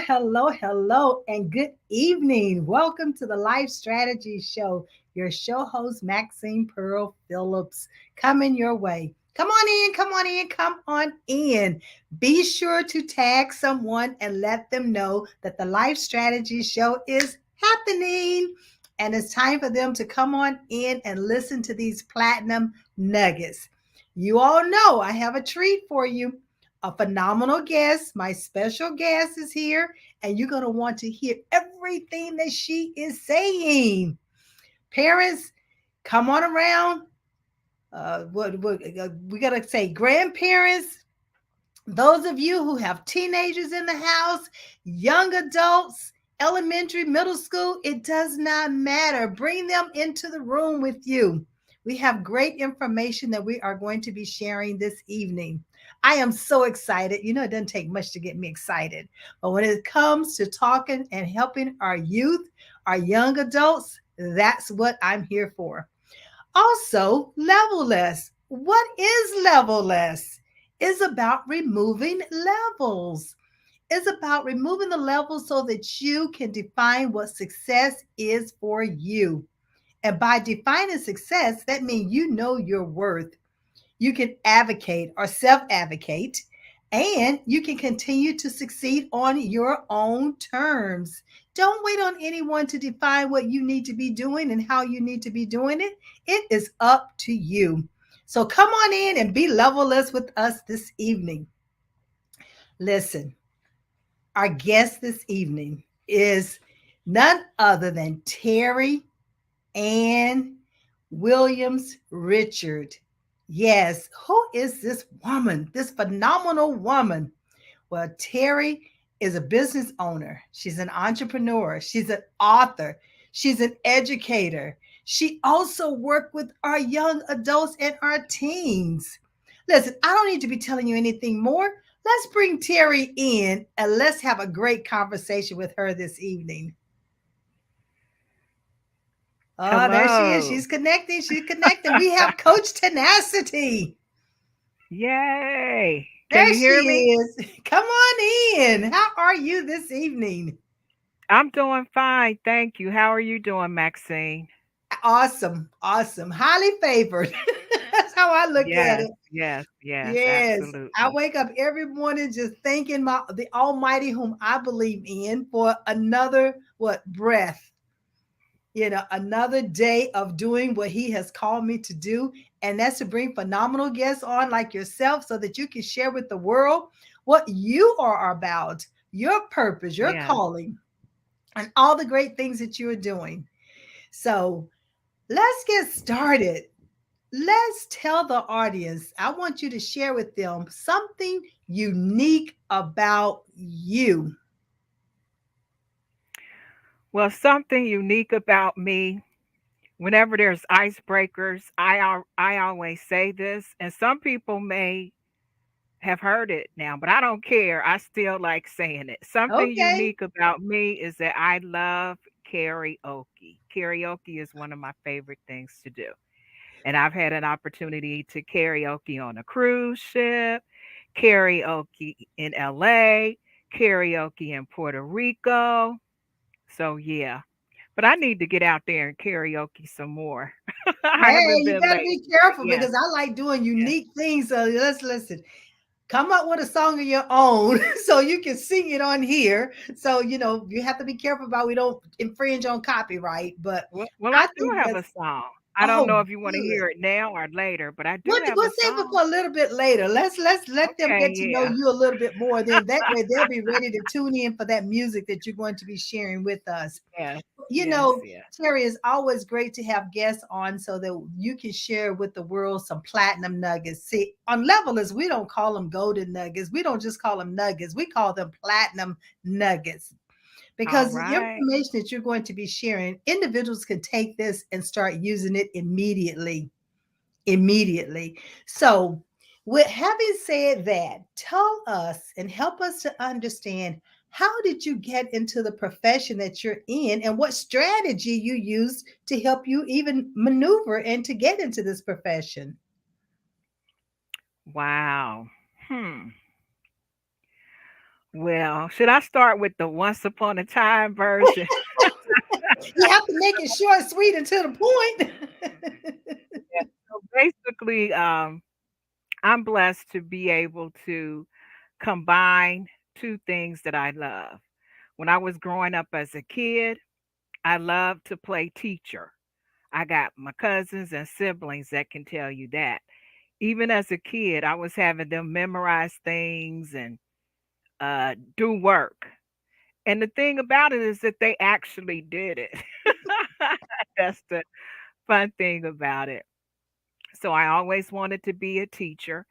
hello, and good evening. Welcome to the Life Strategy Show. Your show host, Maxine Pearl Phillips, coming your way. Come on in, come on in, come on in. Be sure to tag someone and let them know that the Life Strategy Show is happening. And it's time for them to come on in and listen to these platinum nuggets. You all know I have a treat for you, a phenomenal guest. My special guest is here, and you're going to want to hear everything that she is saying. Parents, come on around. We got to say, grandparents, those of you who have teenagers in the house, young adults, elementary, middle school, it does not matter. Bring them into the room with you. We have great information that we are going to be sharing this evening. I am so excited. You know, it doesn't take much to get me excited. But when it comes to talking and helping our youth, our young adults, that's what I'm here for. Also, level less. What is level less? Is about removing levels. It's about removing the levels so that you can define what success is for you. And by defining success, that means you know your worth. You can advocate or self advocate, and you can continue to succeed on your own terms. Don't wait on anyone to define what you need to be doing and how you need to be doing it. It is up to you. So come on in and be levelless with us this evening. Listen, our guest this evening is none other than Terry Ann Williams Richard. Yes, who is this woman, this phenomenal woman? Well, Terry is a business owner. She's an entrepreneur. She's an author. She's an educator. She also worked with our young adults and our teens. Listen, I don't need to be telling you anything more. Let's bring Terry in and let's have a great conversation with her this evening. Oh, there she is. Hello. She's connecting. She's connecting. We have Coach Tenacity. Yay. Can There you hear me? she is. Come on in. How are you this evening? I'm doing fine. Thank you. How are you doing, Maxine? Awesome. Awesome. Highly favored. That's how I look at Yes, it. yes, yes, Yes. I absolutely. wake up every morning just thanking the Almighty whom I believe in for another breath, another day of doing what he has called me to do. And that's to bring phenomenal guests on like yourself so that you can share with the world what you are about, your purpose, your Yes. calling, and all the great things that you are doing. So let's get started. Let's tell the audience, I want you to share with them something unique about you. Well, something unique about me, whenever there's icebreakers, I always say this, and some people may have heard it now, but I don't care. I still like saying it. Something Okay. unique about me is that I love karaoke. Karaoke is one of my favorite things to do. And I've had an opportunity to karaoke on a cruise ship, karaoke in LA, karaoke in Puerto Rico. So, yeah. But I need to get out there and karaoke some more. I Hey, haven't you been got to be lately, but careful yes, because I like doing yes. unique things. So let's listen. Come up with a song of your own so you can sing it on here. So, you have to be careful about we don't infringe on copyright. But Well, I I do think have that's, a song. I don't oh, know if you want to good. hear it now or later, but I do have We'll a save it song. for a little bit later. Let's let them Okay, get to know yeah. you a little bit more. Then that way they'll be ready to tune in for that music that you're going to be sharing with us. Yes, you yes, know, yes. Terry, it's always great to have guests on so that you can share with the world some platinum nuggets. See, on Levelers, we don't call them golden nuggets. We don't just call them nuggets. We call them platinum nuggets All because the right. information that you're going to be sharing, individuals can take this and start using it immediately. Immediately. So, with having said that, tell us and help us to understand, how did you get into the profession that you're in and what strategy you used to help you even maneuver and to get into this profession? Wow. Hmm. Well, should I start with the once upon a time version? You have to make it short, sweet, and to the point. Yeah. So basically, I'm blessed to be able to combine two things that I love. When I was growing up as a kid, I loved to play teacher. I got my cousins and siblings that can tell you that. Even as a kid, I was having them memorize things and do work. And the thing about it is that they actually did it. That's the fun thing about it. So I always wanted to be a teacher.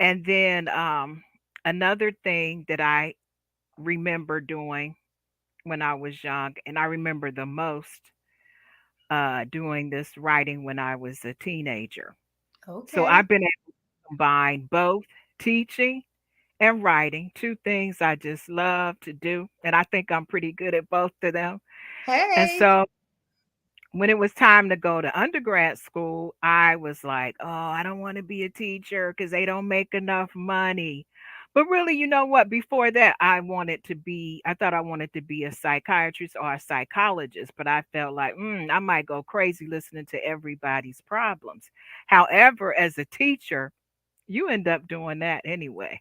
And then another thing that I remember doing when I was young, and I remember the most doing this writing when I was a teenager. So Okay. I've been able to combine both teaching and writing, two things I just love to do. And I think I'm pretty good at both of them. And Hey. so when it was time to go to undergrad school, I was like, oh, I don't want to be a teacher because they don't make enough money. But really, you know what? Before that, I thought I wanted to be a psychiatrist or a psychologist, but I felt like, I might go crazy listening to everybody's problems. However, as a teacher, you end up doing that anyway.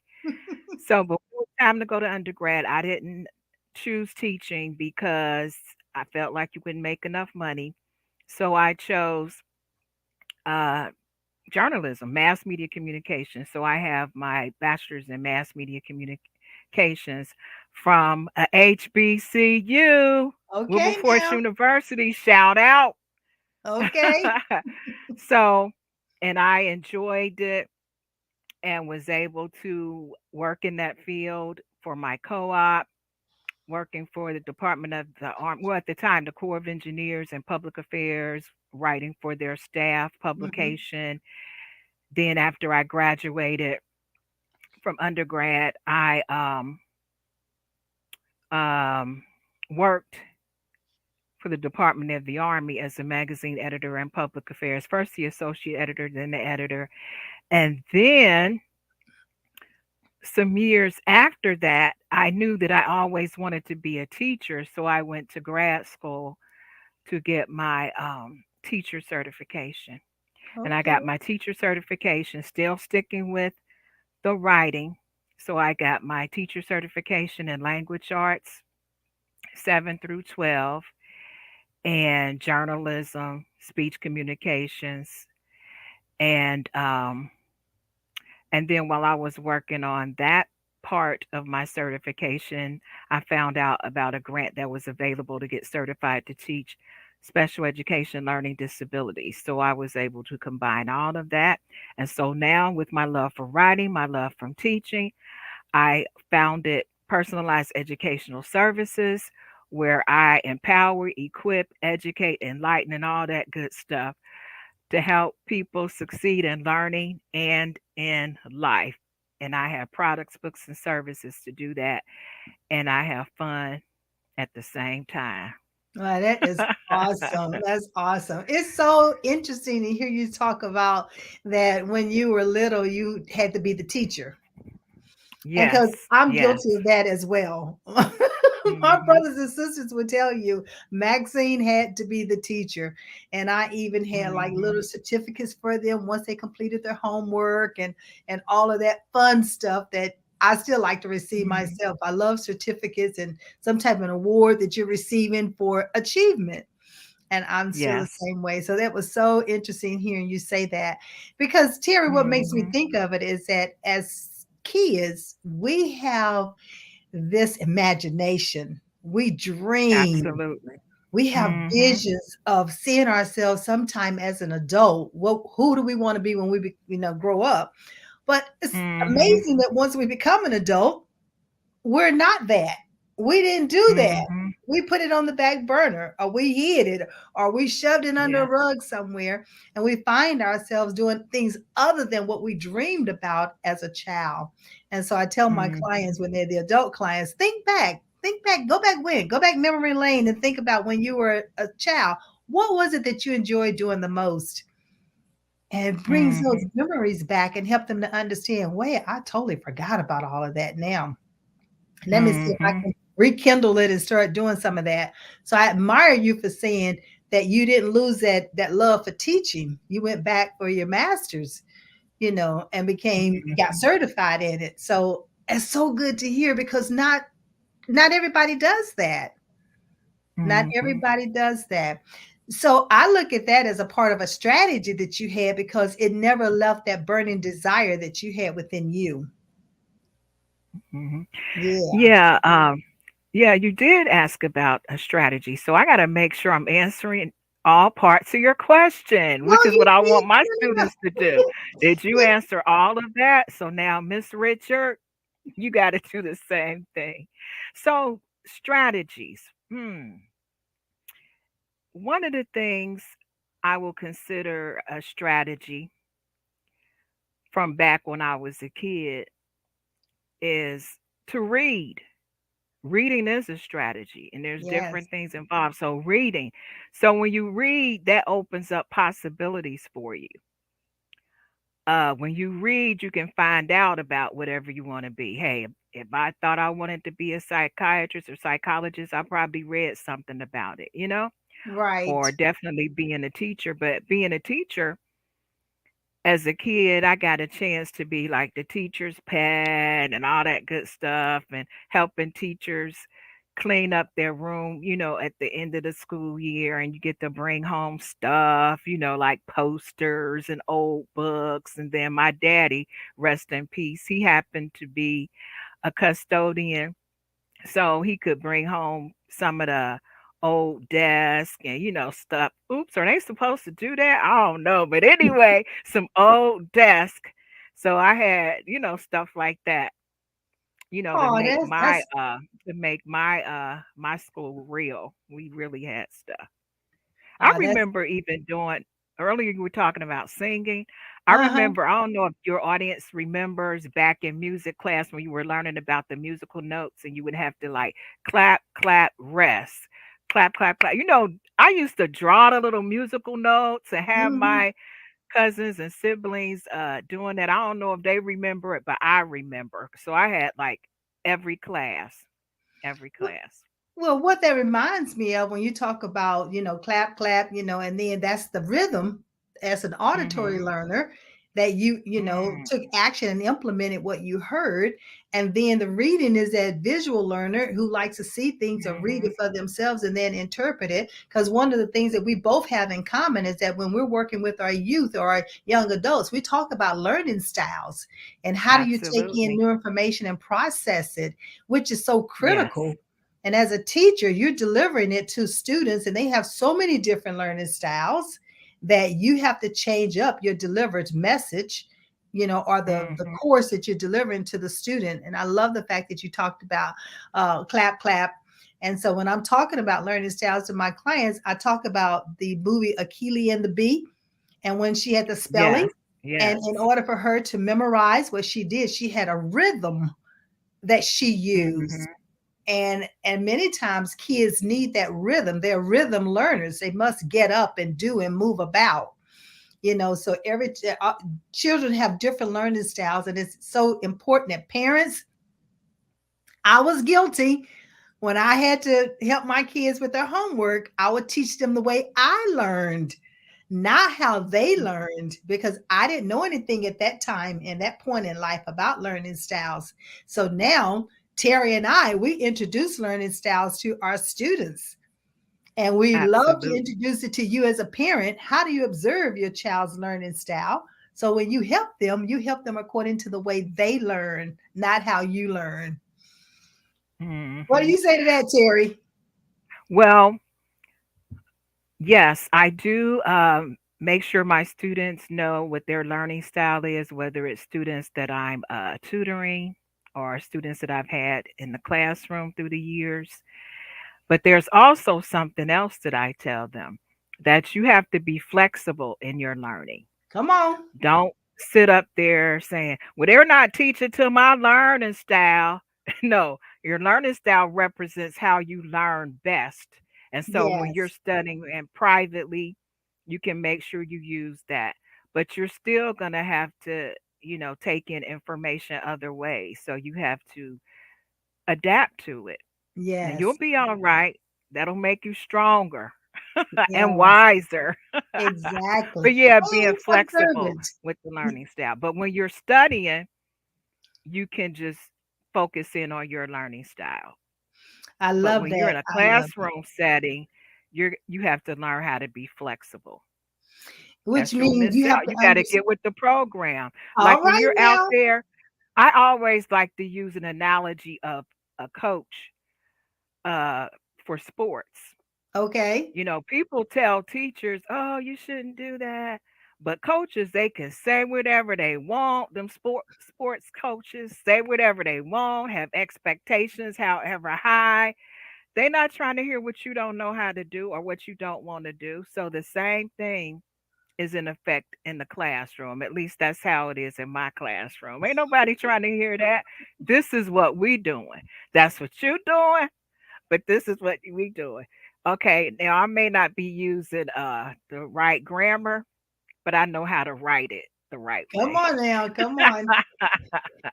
So before it was time to go to undergrad, I didn't choose teaching because I felt like you wouldn't make enough money. So I chose uh, journalism, mass media communication. So I have my bachelor's in mass media communications from HBCU, Okay Wilberforce now. University. Shout out. Okay. So, and I enjoyed it and was able to work in that field for my co-op, working for the Department of the Army, well, at the time, the Corps of Engineers and Public Affairs, writing for their staff Hmm. publication. Then, after I graduated from undergrad, I um, worked for the Department of the Army as a magazine editor and public affairs. First, the associate editor, then the editor. And then some years after that, I knew that I always wanted to be a teacher. So I went to grad school to get my teacher certification. And I got Okay. my teacher certification, still sticking with the writing. So I got my teacher certification in language arts, 7 through 12, and journalism, speech communications, and then while I was working on that part of my certification, I found out about a grant that was available to get certified to teach special education learning disabilities. So I was able to combine all of that. And so now, with my love for writing, my love from teaching, I founded Personalized Educational Services, where I empower, equip, educate, enlighten, and all that good stuff to help people succeed in learning and in life. And I have products, books, and services to do that. And I have fun at the same time. Wow, that is awesome. That's awesome. It's so interesting to hear you talk about that when you were little, you had to be the teacher. And because Yes, I'm yes. guilty of that as well. My Hmm. brothers and sisters would tell you Maxine had to be the teacher. And I even had like little Hmm. certificates for them once they completed their homework and all of that fun stuff that I still like to receive Hmm. myself. I love certificates and some type of an award that you're receiving for achievement. And I'm still the Yes. same way. So that was so interesting hearing you say that. Because Terry, what makes me Hmm. think of it is that as kids, we have this imagination. We dream. Absolutely. We have Hmm. visions of seeing ourselves sometime as an adult. What who do we want to be when we grow up? But it's Hmm. amazing that once we become an adult, we're not that. We didn't do that. Hmm. We put it on the back burner, or we hid it, or we shoved it under a Yeah. rug somewhere, and we find ourselves doing things other than what we dreamed about as a child. And so I tell my Hmm. clients when they're the adult clients, think back, go back memory lane and think about when you were a child. What was it that you enjoyed doing the most? And brings those Hmm. memories back and help them to understand, wait, I totally forgot about all of that now. Let me see if I Mhm. can rekindle it and start doing some of that. So I admire you for saying that you didn't lose that love for teaching. You went back for your master's, and became got Mhm. certified in it. So it's so good to hear because not everybody does that. Not Mhm. everybody does that. So I look at that as a part of a strategy that you had because it never left that burning desire that you had within you. Mhm. Yeah. Yeah, yeah, you did ask about a strategy. So I got to make sure I'm answering all parts of your question, No, which is you what I did. want my No, students to do. Did you answer all of that? So now, Miss Richard, you got to do the same thing. So, strategies. One of the things I will consider a strategy from back when I was a kid is to read. Reading is a strategy, and there's yes. different things involved. So, reading. So, when you read, that opens up possibilities for you. When you read, you can find out about whatever you want to be. Hey, if I thought I wanted to be a psychiatrist or psychologist, I probably read something about it, Right. or definitely being a teacher. But being a teacher, as a kid, I got a chance to be like the teacher's pet and all that good stuff and helping teachers clean up their room, at the end of the school year. And you get to bring home stuff, like posters and old books. And then my daddy, rest in peace, he happened to be a custodian, so he could bring home some of the old desk and stuff. Oops, are they supposed to do that? I don't know, but anyway, some old desk. So I had stuff like that, to Oh, make my that's my school real. We really had stuff. I that's remember even doing, earlier you were talking about singing. I uh-huh. remember, I don't know if your audience remembers back in music class when you were learning about the musical notes and you would have to like clap, clap, rest, clap, clap, clap. I used to draw the little musical notes and have Hmm. my cousins and siblings doing that. I don't know if they remember it, but I remember. So I had like every class, every class. Well, what that reminds me of when you talk about, clap, clap, and then that's the rhythm as an auditory Mhm. learner that you Mm. took action and implemented what you heard. And then the reading is that visual learner who likes to see things or read Mhm. it for themselves and then interpret it. Because one of the things that we both have in common is that when we're working with our youth or our young adults, we talk about learning styles and how do you take in Absolutely. new information and process it, which is so Yes. critical. And as a teacher, you're delivering it to students, and they have so many different learning styles that you have to change up your delivered message, or the Mhm. course that you're delivering to the student. And I love the fact that you talked about clap, clap. And so when I'm talking about learning styles to my clients, I talk about the movie Achille and the Bee, and when she had the spelling. Yes. And in Yes. order for her to memorize what she did, she had a rhythm that she used. Mhm. And many times kids need that rhythm. They're rhythm learners. They must get up and do and move about. So children have different learning styles, and it's so important that parents. I was guilty when I had to help my kids with their homework. I would teach them the way I learned, not how they learned, because I didn't know anything at that time and that point in life about learning styles. So now, Terry and I, we introduce learning styles to our students. And we love to Absolutely. introduce it to you as a parent. How do you observe your child's learning style? So when you help them according to the way they learn, not how you learn. What do Mhm. you say to that, Terry? Well, yes, I do make sure my students know what their learning style is, whether it's students that I'm tutoring or students that I've had in the classroom through the years. But there's also something else that I tell them, that you have to be flexible in your learning. Come on. Don't sit up there saying, well, they're not teaching to my learning style. No, your learning style represents how you learn best. And so when you're Yes. studying and privately, you can make sure you use that. But you're still going to have to, take in information other ways. So you have to adapt to it. Now you'll Yes. be all right. That'll make you stronger and Yes. wiser. Exactly. But yeah, being And flexible observant. with the learning style. But when you're studying, you can just focus in on your learning style. I But love when you're that. in a I love it. classroom setting, you have to learn how to be flexible. Which Else you'll means miss you have out. to You got to understand. get with the program. All Like when right you're out now. there, I always like to use an analogy of a coach uh, for sports. Okay. You know, people tell teachers, "Oh, you shouldn't do that." But coaches, they can say whatever they want. Them sports coaches say whatever they want, have expectations however high. They're not trying to hear what you don't know how to do or what you don't want to do. So the same thing is in effect in the classroom. At least that's how it is in my classroom. Ain't nobody trying to hear that. This is what we doing. That's what you doing, but this is what we doing. Okay, now I may not be using the right grammar, but I know how to write it the right Come way. on now. Come on.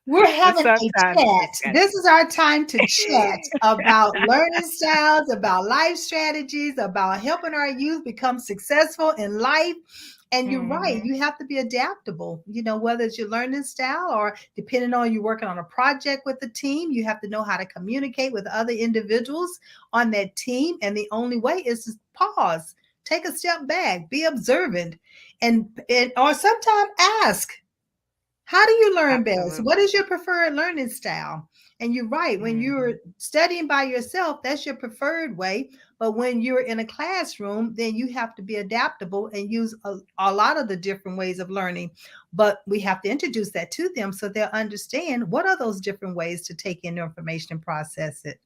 We're But having a sometimes you just chat. got This is our time to chat to. about learning styles, about life strategies, about helping our youth become successful in life. And you're right, Hmm. you have to be adaptable. Whether it's your learning style or depending on you working on a project with the team, you have to know how to communicate with other individuals on that team. And the only way is to pause, take a step back, be observant, and or sometimes ask, how do you learn best? What Absolutely. is your preferred learning style? And you're right, when you're Hmm. studying by yourself, that's your preferred way. But when you're in a classroom, then you have to be adaptable and use a lot of the different ways of learning. But we have to introduce that to them so they'll understand what are those different ways to take in information and process it.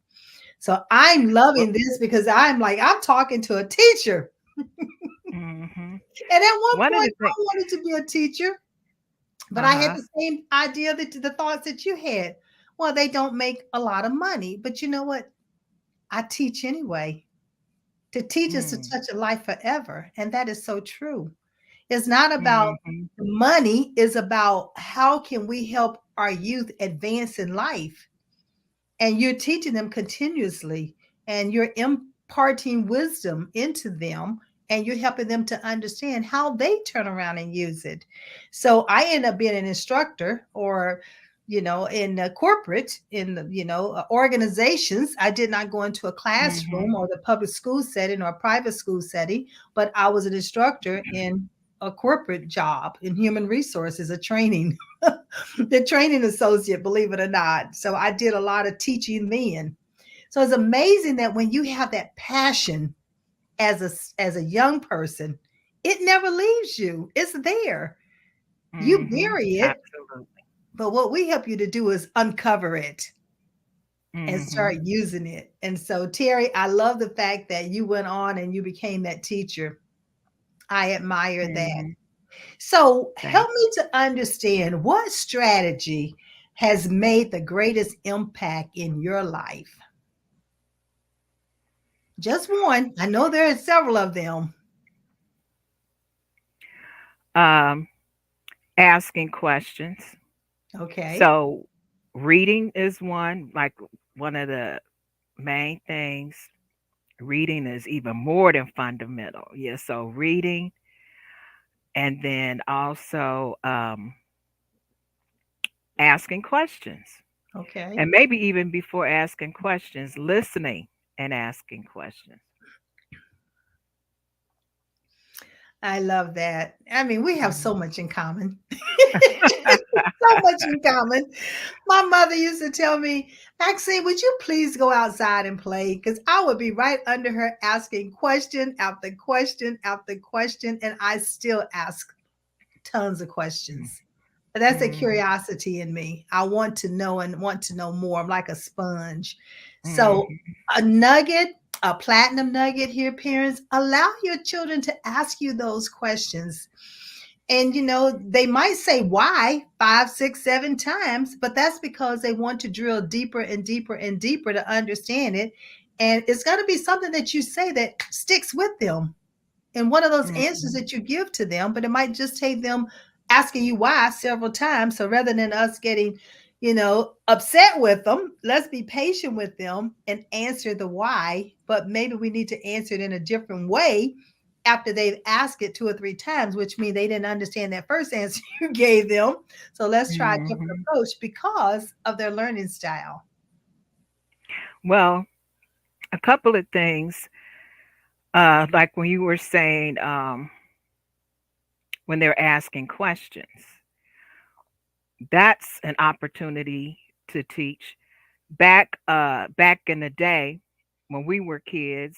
So I'm Well, loving this because I'm talking to a teacher. hmm, And at one one of point, the I things, wanted to be a teacher. But I had uh-huh. the same idea, that the thoughts that you had. Well, they don't make a lot of money, but you know what? I teach anyway. To teach is to Mm, touch a life forever, and that is so true. It's not about hmm, the money, it's about how can we help our youth advance in life. And you're teaching them continuously, and you're imparting wisdom into them, and you're helping them to understand how they turn around and use it. So I end up being an instructor, or in the corporate, in the organizations. I did not go into a classroom hmm. or the public school setting or a private school setting, but I was an instructor in a corporate job in human resources, a training the training associate, believe it or not. So I did a lot of teaching then. So it's amazing that when you have that passion as a young person, it never leaves you. It's there. You Hmm. bury it, Absolutely. but what we help you to do is uncover it and Hmm. start using it. And so, Terry, I love the fact that you went on and you became that teacher. I admire that. Hmm. So, Thank help me to understand, what strategy has made the greatest impact in your life? Just one. I know there are several of them. you. Asking questions. Okay. So reading is one of the main things. Reading is even more than fundamental. Yeah, so reading, and then also asking questions. Okay. And maybe even before asking questions, listening and asking questions. I love that. I mean, we have so Mhm. much in common. So much in common. My mother used to tell me, Maxine, would you please go outside and play? Because I would be right under her asking question after question after question, and I still ask tons of questions. But that's a Mhm. curiosity in me. I want to know and want to know more. I'm like a sponge. So, Mhm. a nugget, a platinum nugget here, parents, allow your children to ask you those questions. And they might say why 5, 6, 7 times, but that's because they want to drill deeper and deeper and deeper to understand it. And it's got to be something that you say that sticks with them, and one of those answers Mhm. that you give to them, but it might just take them asking you why several times. So rather than us getting upset with them. Let's be patient with them and answer the why, but maybe we need to answer it in a different way after they've asked it 2 or 3 times, which means they didn't understand that first answer you gave them. So let's try a different Mhm. approach because of their learning style. Well, a couple of things, like when you were saying, when they're asking questions, that's an opportunity to teach. Back in the day when we were kids,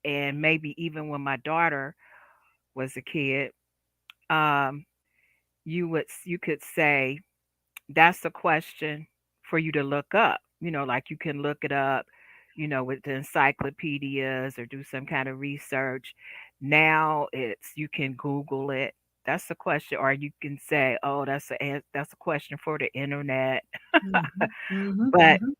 and maybe even when my daughter was a kid, um, you could say that's a question for you to look up. Like you can look it up, with the encyclopedias or do some kind of research. Now you can Google it. That's a question, or you can say, "Oh, that's a question for the internet." Mhm, mhm, But mhm,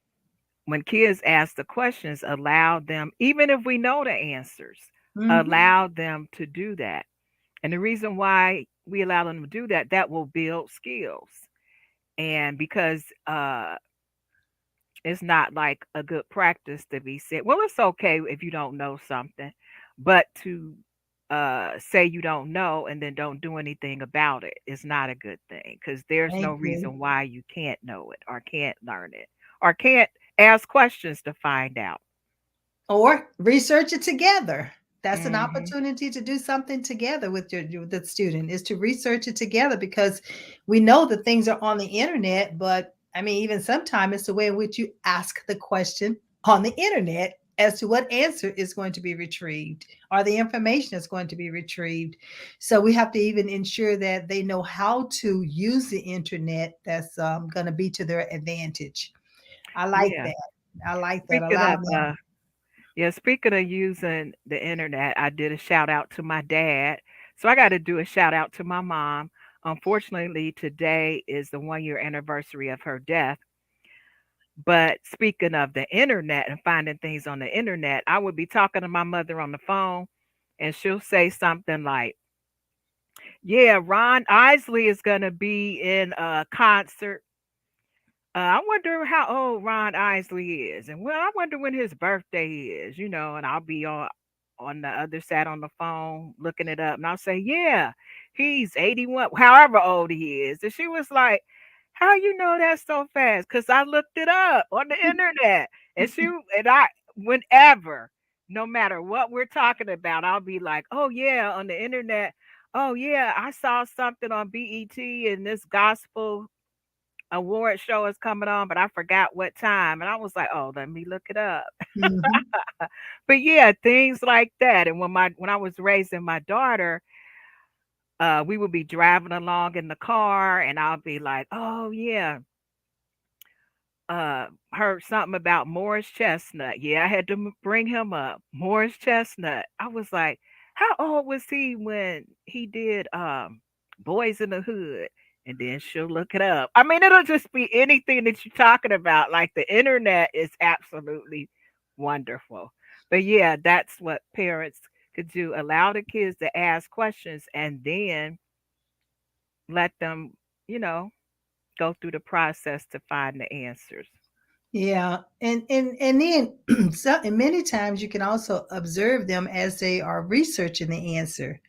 when kids ask the questions, allow them, even if we know the answers, mhm. allow them to do that. And the reason why we allow them to do that, that will build skills. And because it's not like a good practice to be said, well, it's okay if you don't know something, but to say you don't know and then don't do anything about it is not a good thing because there's no Thank you. reason why you can't know it or can't learn it or can't ask questions to find out. Or research it together. That's an Hmm. opportunity to do something together with with the student, is to research it together, because we know that things are on the internet, but I mean, even sometimes it's the way in which you ask the question on the internet as to what answer is going to be retrieved or the information is going to be retrieved. So we have to even ensure that they know how to use the internet that's going to be to their advantage. I like Yeah. that. I like that. Speaking Allow of them. yeah, speaking of using the internet, I did a shout out to my dad. So I got to do a shout out to my mom. Unfortunately, today is the 1 year anniversary of her death. But speaking of the internet and finding things on the internet, I would be talking to my mother on the phone and she'll say something like, "Yeah, Ron Isley is going to be in a concert. I wonder how old Ron Isley is, and well, I wonder when his birthday is, and I'll be on the other side on the phone looking it up, and I'll say, yeah, he's 81, however old he is." And she was like, "How you know that so fast?" Because I looked it up on the internet, and whenever, no matter what we're talking about, I'll be like, "Oh yeah, on the internet. Oh yeah, I saw something on BET and this gospel award show is coming on, but I forgot what time." And I was like, "Oh, let me look it up." Mhm. But yeah, things like that. And when I was raising my daughter, we would be driving along in the car, and I'll be like, "Oh yeah, heard something about Morris Chestnut. Yeah, I had to bring him up. Morris Chestnut." I was like, "How old was he when he did Boys in the Hood?" And then she'll look it up. I mean, it'll just be anything that you're talking about. Like the internet is absolutely wonderful. But yeah, that's what parents could do. Allow the kids to ask questions and then let them, you know, go through the process to find the answers. Yeah, and then so, and many times you can also observe them as they are researching the answer,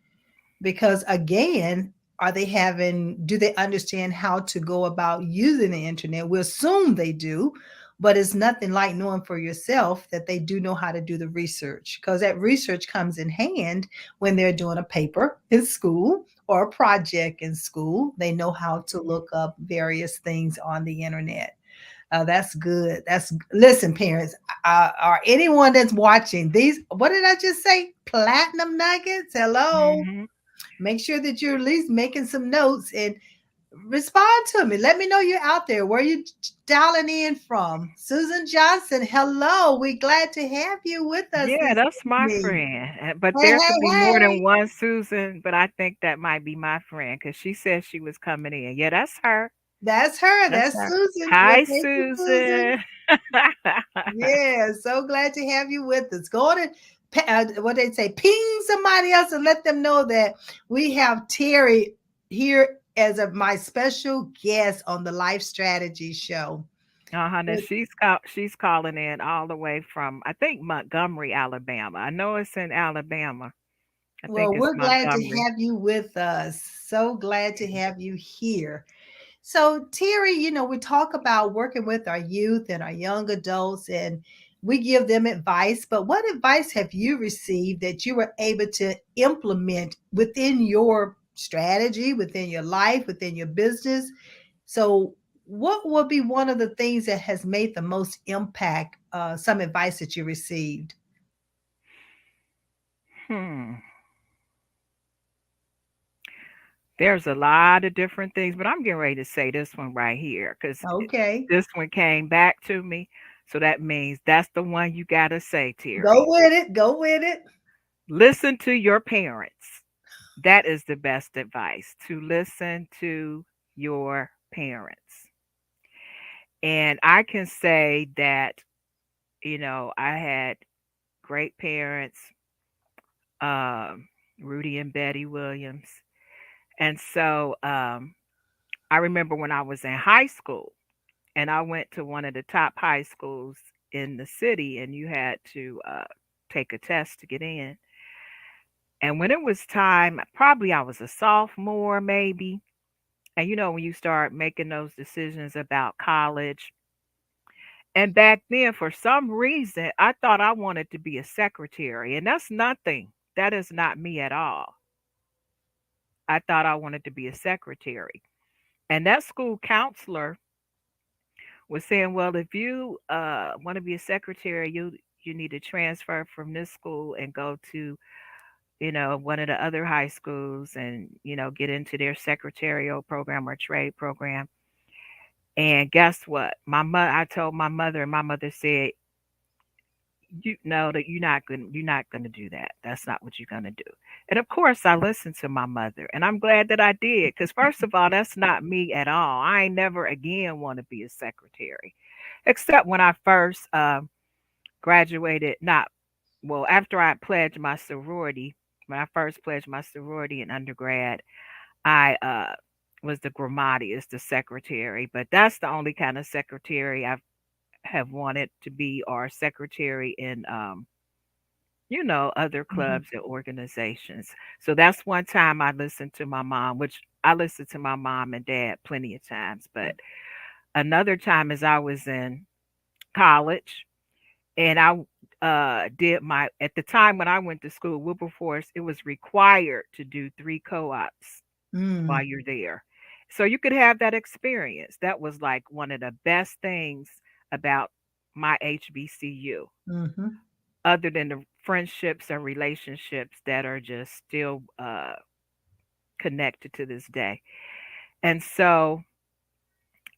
because again, are they having do they understand how to go about using the internet? We assume they do, but it's nothing like knowing for yourself that they do know how to do the research, because that research comes in hand when they're doing a paper in school or a project in school. They know how to Mhm. look up various things on the internet. That's good. That's listen, parents, or anyone that's watching these. What did I just say? Platinum nuggets. Hello. Mhm. Make sure that you're at least making some notes and respond to me. Let me know you're out there. Where you dialing in from? Susan Johnson. Hello. We're glad to have you with us Yeah, this that's my evening. friend. But Hey, there could be hey, more hey. than one Susan, but I think that might be my friend because she said she was coming in. Yeah, that's her. That's her. That's That's her. Susan. Well, Hi, thank you, Susan. Susan. Yeah, so glad to have you with us. Go on and what they say, ping somebody else and let them know that we have Terry here as my special guest on the Life Strategy Show. Uh-huh. Now But, she's calling in all the way from, I think, Montgomery, Alabama. I know it's in Alabama. I well, think it's we're glad to Montgomery. have you with us. So glad to have you here. So, Terry, we talk about working with our youth and our young adults, and we give them advice. But what advice have you received that you were able to implement within your strategy, within your life, within your business? So, what would be one of the things that has made the most impact? Some advice that you received. Hmm. There's a lot of different things, but I'm getting ready to say this one right here because Okay, this one came back to me. So that means that's the one you got to say, go Terry. with it. Go with it. Listen to your parents. That is the best advice, to listen to your parents. And I can say that, I had great parents, um, Rudy and Betty Williams. And so I remember when I was in high school and I went to one of the top high schools in the city, and you had to take a test to get in. And when it was time, probably I was a sophomore, maybe. And when you start making those decisions about college, and back then, for some reason, I thought I wanted to be a secretary, and that's nothing. That is not me at all. I thought I wanted to be a secretary. And that school counselor was saying, well, if you want to be a secretary, you need to transfer from this school and go to, one of the other high schools and, get into their secretarial program or trade program. And guess what? I told my mother, and my mother said, you know that you're not gonna do that. That's not what you're gonna do. And of course I listened to my mother, and I'm glad that I did, because first of all, that's not me at all. I ain't never again want to be a secretary. Except when I first graduated, not well, after I pledged my sorority, when I first pledged my sorority in undergrad, I was the grammatias, the secretary, but that's the only kind of secretary I have wanted to be, or secretary in other Mhm. clubs and organizations. So that's one time I listened to my mom, which I listened to my mom and dad plenty of times. But another time is I was in college, and I did my at the time when I went to school, Wilberforce, it was required to do 3 co-ops while Mm, you're there. So you could have that experience. That was like one of the best things about my HBCU, mhm. other than the friendships and relationships that are just still connected to this day. And so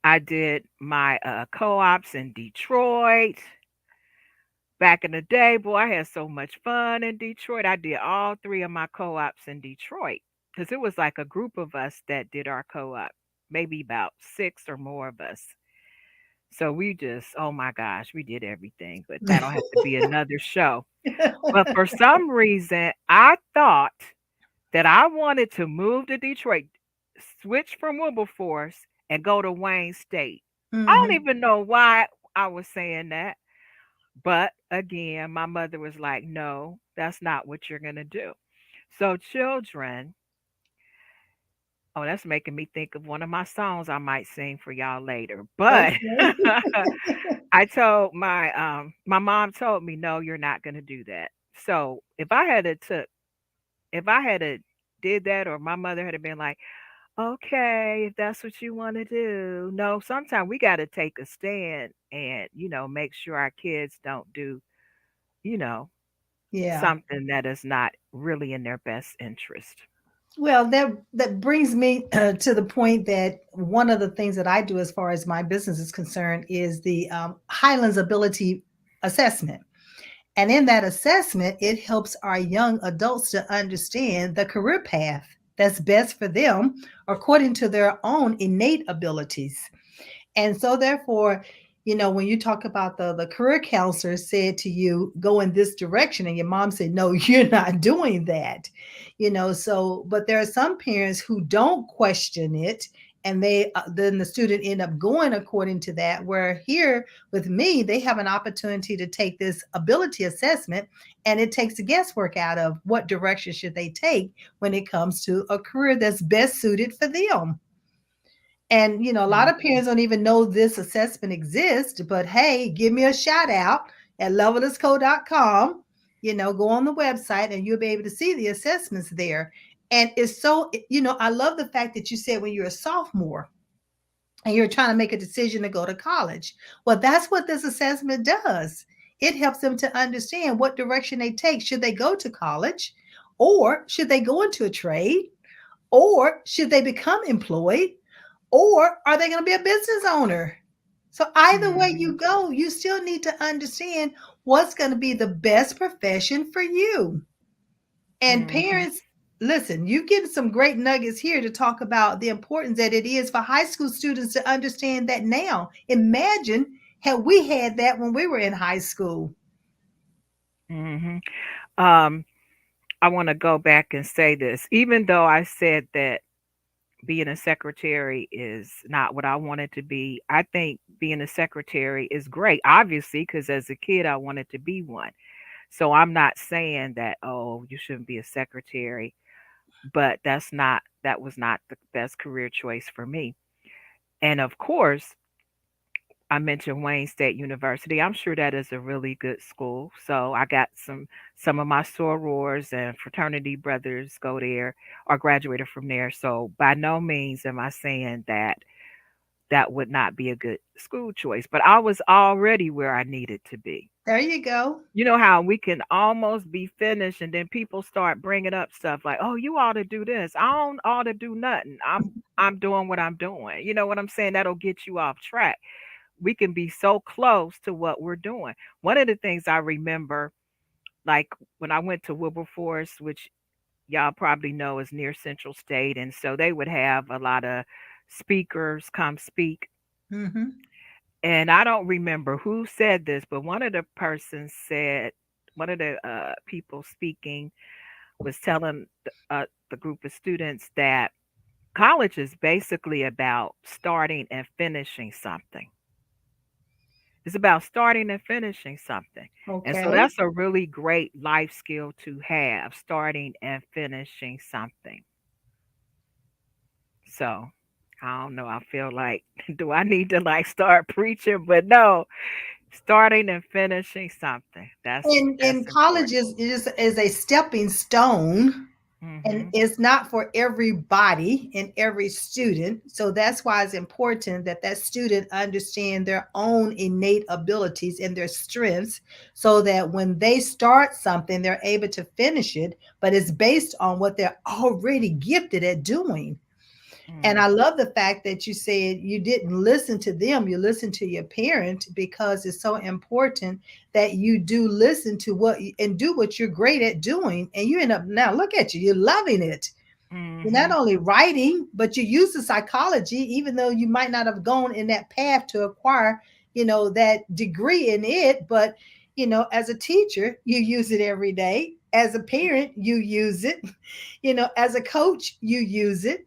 I did my co-ops in Detroit. Back in the day, boy, I had so much fun in Detroit. I did all 3 of my co-ops in Detroit because it was like a group of us that did our co-op, maybe about 6 or more of us. So we just, oh my gosh, we did everything, but that'll have to be another show. But for some reason, I thought that I wanted to move to Detroit, switch from Wilberforce, and go to Wayne State. I don't Mhm. even know why I was saying that. But again, my mother was like, no, that's not what you're going to do. So, children, oh, that's making me think of one of my songs I might sing for y'all later. But Okay. I told my mom told me, no, you're not going to do that. So, if I had a did that, or my mother had been like, okay, if that's what you want to do. No, sometimes we got to take a stand and, make sure our kids don't do, you know, Yeah. something that is not really in their best interest. Well, that brings me to the point that one of the things that I do as far as my business is concerned is the Highlands Ability Assessment. And in that assessment, it helps our young adults to understand the career path that's best for them according to their own innate abilities. And so, therefore, when you talk about the career counselor said to you, go in this direction, and your mom said, no, you're not doing that. So but there are some parents who don't question it, and they then the student end up going according to that, where here with me they have an opportunity to take this ability assessment, and it takes the guesswork out of what direction should they take when it comes to a career that's best suited for them. And a lot of Mhm. parents don't even know this assessment exists, but hey, give me a shout out at levelusco.com. Go on the website and you'll be able to see the assessments there. And it's so, I love the fact that you said when you're a sophomore and you're trying to make a decision to go to college. Well, that's what this assessment does. It helps them to understand what direction they take. Should they go to college, or should they go into a trade, or should they become employed, or are they going to be a business owner? So, either way you Mhm. go, you still need to understand what's going to be the best profession for you. And Mhm. parents, listen, you get some great nuggets here to talk about the importance that it is for high school students to understand that now. Imagine had we had that when we were in high school. Mhm. Um, I want to go back and say this. Even though I said that being a secretary is not what I wanted to be, I think being a secretary is great. Obviously, because as a kid, I wanted to be one. So I'm not saying that, oh, you shouldn't be a secretary, but that was not the best career choice for me. And of course, I mentioned Wayne State University. I'm sure that is a really good school. So I got some of my sorors and fraternity brothers go there or graduated from there. So by no means am I saying that that would not be a good school choice, but I was already where I needed to be. There you go. You know how we can almost be finished and then people start bringing up stuff like, "Oh, you ought to do this." I don't ought to do nothing. I'm doing what I'm doing. You know what I'm saying? That'll get you off track. We can be so close to what we're doing. One of the things I remember, like when I went to Wilberforce, which y'all probably know is near Central State, and so they would have a lot of speakers come speak. Hmm. And I don't remember who said this, but one of the persons said, one of the people speaking was telling the group of students that college is basically about starting and finishing something. It's about starting and finishing something. And so Okay. that's a really great life skill to have, starting and finishing something. So I don't know. I feel like, do I need to like start preaching? But no, starting and finishing something. And That's college important. is a stepping stone, and Mhm. it's not for everybody and every student. So that's why it's important that that student understand their own innate abilities and their strengths, so that when they start something they're able to finish it, but it's based on what they're already gifted at doing. And I Mhm. love the fact that you said you didn't listen to them, you listened to your parent, because it's so important that you do listen to and do what you're great at doing. And you end up now, look at you, you're loving it. You're not Mhm. only writing, but you use the psychology, even though you might not have gone in that path to acquire, that degree in it. But, as a teacher, you use it every day. As a parent, you use it. As a coach, you use it.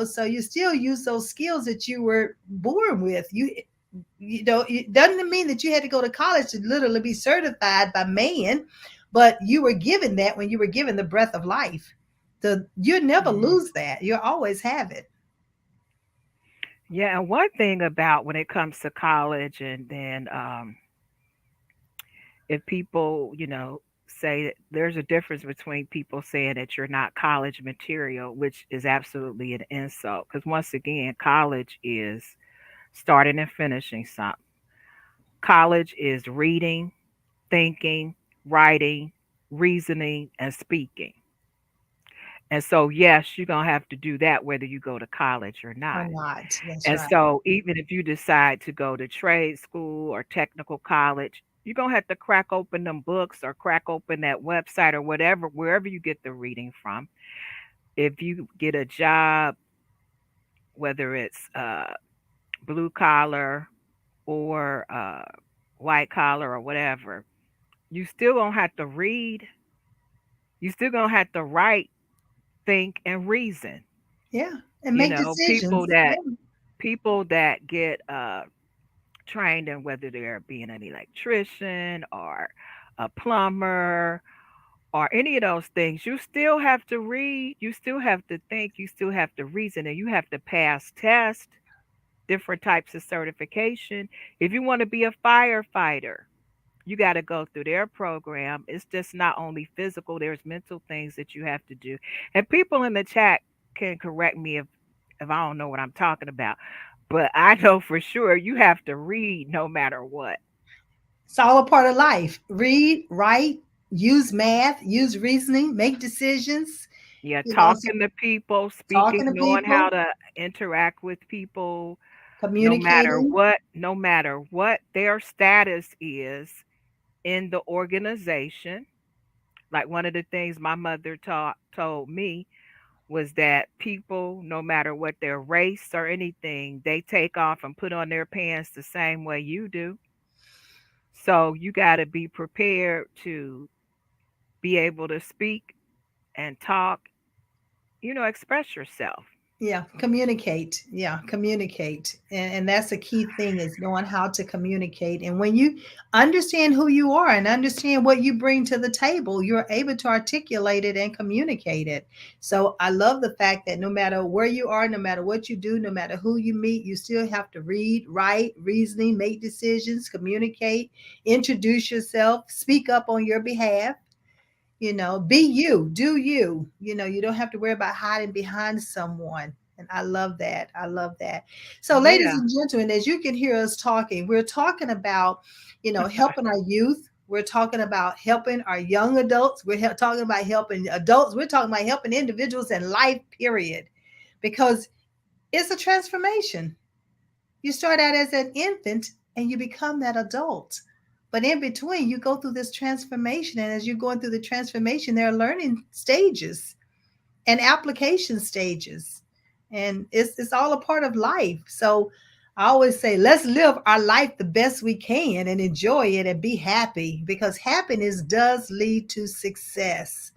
So you still use those skills that you were born with. It doesn't mean that you had to go to college to literally be certified by man, but you were given that when you were given the breath of life. So you never Mhm. lose that. You'll always have it. Yeah, and one thing about when it comes to college, and then if people, say that there's a difference between people saying that you're not college material, which is absolutely an insult. Because once again, college is starting and finishing something. College is reading, thinking, writing, reasoning, and speaking. And so, yes, you're going to have to do that whether you go to college or Or not. not. That's And right. so, even if you decide to go to trade school or technical college, you're going to have to crack open them books or crack open that website or whatever, wherever you get the reading from. If you get a job, whether it's blue collar or white collar or whatever, you still going to have to read. You still going to have to write. think and reason. Yeah. And You make know, decisions. Yeah. people that get trained in, whether they're being an electrician or a plumber or any of those things, you still have to read, you still have to think, you still have to reason, and you have to pass tests, different types of certification. If you want to be a firefighter, you got to go through their program. It's just not only physical, there's mental things that you have to do. And people in the chat can correct me if I don't know what I'm talking about. But I know for sure you have to read no matter what. It's all a part of life. Read, write, use math, use reasoning, make decisions. Yeah, So talking to people, speaking, talking to knowing how people, to interact with people, communicating. no matter what their status is in the organization. Like one of the things my mother told me was that people, no matter what their race or anything, they take off and put on their pants the same way you do. So you got to be prepared to be able to speak and talk, express yourself. Yeah, communicate. Yeah, communicate. And that's a key thing is knowing how to communicate. And when you understand who you are and understand what you bring to the table, you're able to articulate it and communicate it. So I love the fact that no matter where you are, no matter what you do, no matter who you meet, you still have to read, write, reasoning, make decisions, communicate, introduce yourself, speak up on your behalf. Be you, do you. You don't have to worry about hiding behind someone. And I love that. I love that. So, ladies Yeah. and gentlemen, as you can hear us talking, we're talking about, helping our youth. We're talking about helping our young adults. We're talking about helping adults. We're talking about helping individuals in life, period. Because it's a transformation. You start out as an infant and you become that adult. But in between, you go through this transformation. And as you're going through the transformation, there are learning stages and application stages. And it's all a part of life. So I always say, let's live our life the best we can and enjoy it and be happy because happiness does lead to success.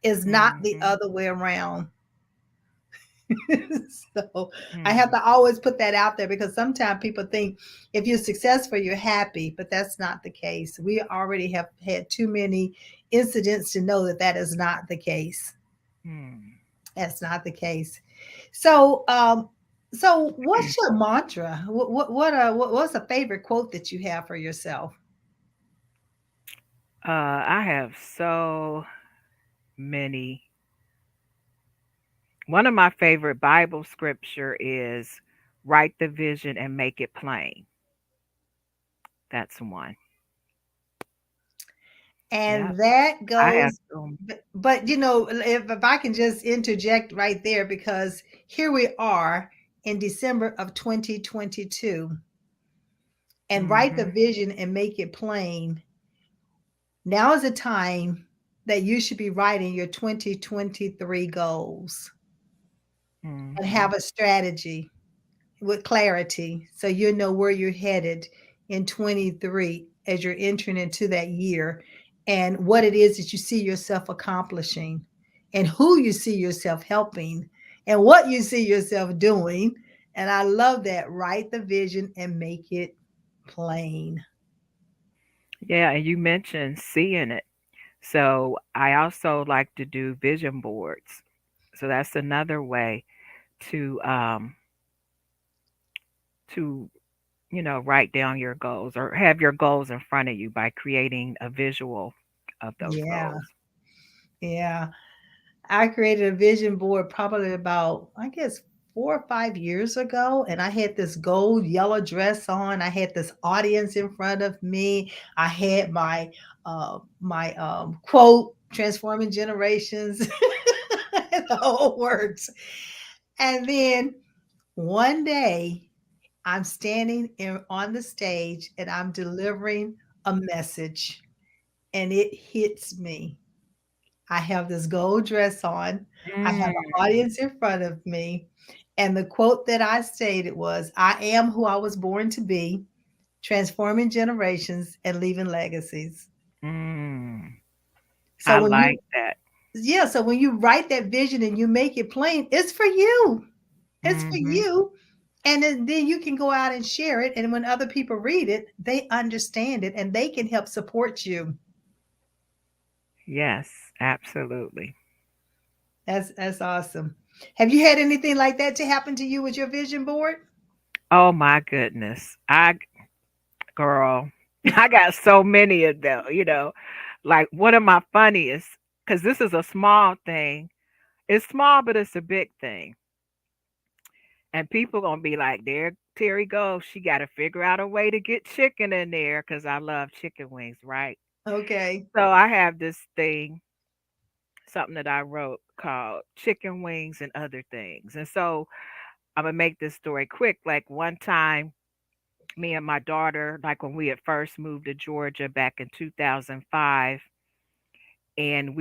It's not the Hmm. other way around. So I have Hmm. to always put that out there because sometimes people think if you're successful, you're happy, but that's not the case. We already have had too many incidents to know that that is not the case. Hmm. That's not the case. So, so what's your mantra? What's a favorite quote that you have for yourself? I have so many. One of my favorite Bible scripture is write the vision and make it plain. That's one. Yeah, And that I have goes, but if I can just interject right there, because here we are in December of 2022, and write the Mm-hmm. vision and make it plain. Now is the time that you should be writing your 2023 goals and Mm-hmm. have a strategy with clarity so you know where you're headed in 23 as you're entering into that year and what it is that you see yourself accomplishing and who you see yourself helping and what you see yourself doing. And I love that. Write the vision and make it plain. Yeah, and you mentioned seeing it. So I also like to do vision boards. So that's another way to to write down your goals or have your goals in front of you by creating a visual of those Yeah. goals. Yeah. I created a vision board probably about, I guess, 4 or 5 years ago, and I had this gold yellow dress on. I had this audience in front of me. I had my quote, "Transforming Generations," the whole works. And then one day, I'm standing on the stage and I'm delivering a message, and it hits me. I have this gold dress on. I have an Mm, audience in front of me. And the quote that I stated was, I am who I was born to be, transforming generations and leaving legacies. mm. So I when you like that. Yeah, so when you write that vision and you make it plain, it's for you. It's for Mm-hmm. you. And then you can go out and share it. And when other people read it, they understand it and they can help support you. Yes, absolutely. That's awesome. Have you had anything like that to happen to you with your vision board? Oh my goodness. Girl, I got so many of them, Like one of my funniest, because this is a small thing. It's small, but it's a big thing. And people gonna be like, there Terry goes. She gotta figure out a way to get chicken in there because I love chicken wings, right? Okay. So I have this thing, something that I wrote called Chicken Wings and Other Things. And so I'm gonna make this story quick. Like one time, me and my daughter, like when we had first moved to Georgia back in 2005, and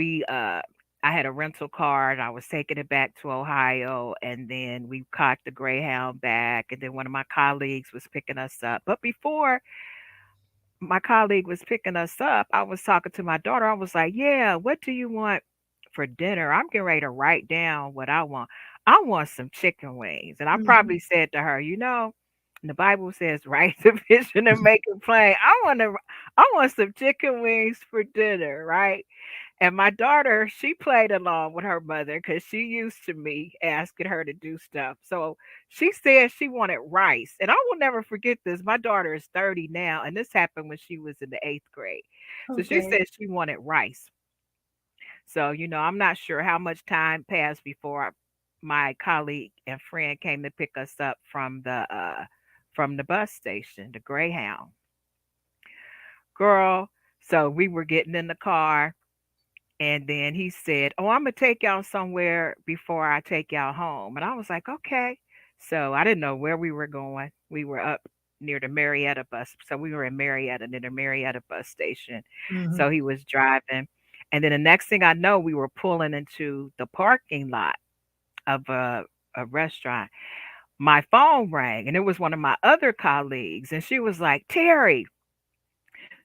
I had a rental car and I was taking it back to Ohio, and then we caught the Greyhound back, and then one of my colleagues was picking us up. But before my colleague was picking us up, I was talking to my daughter. I was like, "Yeah, what do you want for dinner? I'm getting ready to write down what I want. I want some chicken wings." And I Mhm. probably said to her, the Bible says, "Write the vision and make it plain." I want some chicken wings for dinner, right? And my daughter, she played along with her mother because she used to me asking her to do stuff. So she said she wanted rice. And I will never forget this. My daughter is 30 now, and this happened when she was in the eighth grade. So she Okay. said she wanted rice. So, I'm not sure how much time passed before my colleague and friend came to pick us up from the bus station, the Greyhound. Girl, so we were getting in the car. And then he said, "Oh, I'm gonna take y'all somewhere before I take y'all home." And I was like, "Okay." So I didn't know where we were going. We were up near the Marietta bus. So we were in Marietta, near the Marietta bus station. Mhm. So he was driving. And then the next thing I know, we were pulling into the parking lot of a restaurant. My phone rang, and it was one of my other colleagues. And she was like, "Terry,